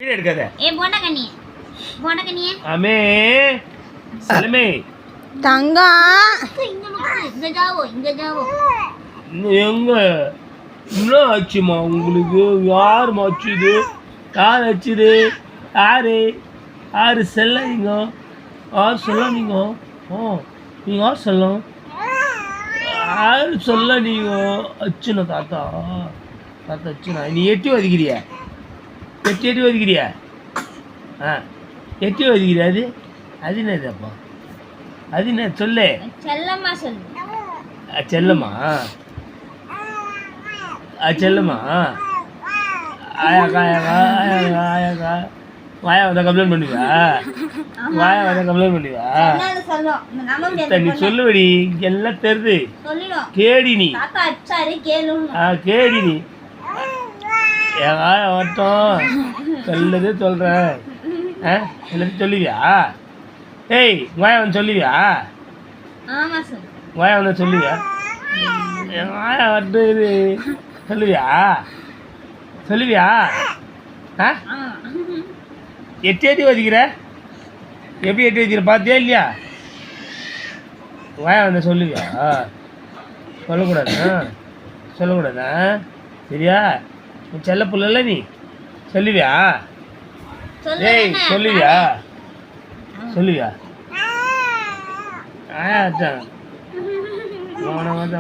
Video எடுக்காத. போண்டா கண்ணி அமே சலமே தங்கம் இங்க ஜாவோ எங்க என்ன ஆச்சுமா உங்களுக்கு? யாருமா ஆச்சுது? யார் ஆச்சுது? யாரு செல்லாதீங்க, யார் சொல்லாதீங்க. நீங்கள் யார் சொல்லலாம்? யார் சொல்ல நீங்கள் அச்சுனா தாத்தா அச்சுனா நீ எட்டி வதிக்கிறிய எட்டி வதிக்கிறியா? எட்டி வதிக்கிறியா? அது என்னதுப்பா? அது என்ன சொல்லு? செல்லம்மா சொல்லு. செல்லம்மா செல்லம்மா ஆயாக்கா ஆயாக்கா வாயா வந்தா கம்ப்ளைண்ட் பண்ணுவா? வாயா வந்தா கம்ப்ளைண்ட் பண்ணுவா? நீ சொல்லுவடி, எல்லாம் தெரியுது. கேடி நீ கேடி நீ என் ஆயா வட்டம் சொல்லதே சொல்கிறேன். எல்லாத்தையும் சொல்லுவியா? ஏய் வாயா வந்து சொல்லுவியா? வாயா வந்து சொல்லுவியா? என் ஆயா வட்டு இது சொல்லுவியா? எட்டி வதிக்கிற? எப்படி எட்டி வதிக்கிற பார்த்தியா இல்லையா? வாயா வந்து சொல்லுவியா? சொல்லக்கூடாதா? சரியா? செல்ல புள்ள நீ சொல்லுவியா? ஏய் சொல்லுவியா?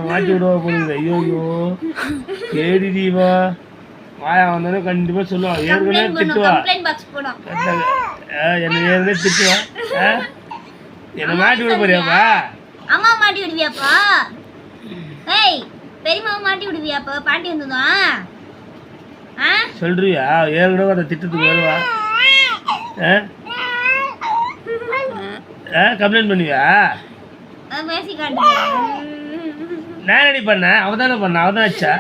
மாட்டி விடுவா போடுது. ஐயோ கேடி தீவா வாயா வந்தோடனே கண்டிப்பாக சொல்லுவான். ஏற்கனவே திட்டுவா, என்னை ஏற்கனவே திட்டுவா. என்னை மாட்டி விட போறியாப்பா? அம்மா மாட்டி விடுவியாப்பா? ஏய் பெரியம்மா மாட்டி விடுவியாப்பா? பாட்டி வந்ததும் சொல்றியா? ஏற்கனவே அந்த திட்டத்துக்கு வருவா. கம்ப்ளைண்ட் பண்ணுவியா? பேசி காட்டு. நான் ரெடி பண்ணேன், அவன் தானே பண்ண, அவன் தான் வச்சா.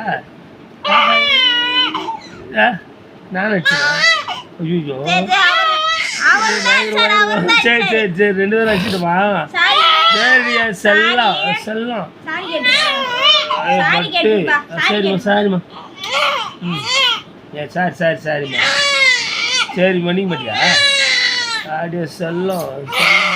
நான் வச்சேன். ஐயோ சரி ரெண்டு பேரும் வச்சுட்டுமா? சரியா செல்லம் சரிம்மா சரிம்மா சரிம்மா சரி மன்னிக்க மாட்டியா? அப்படியே செல்லம்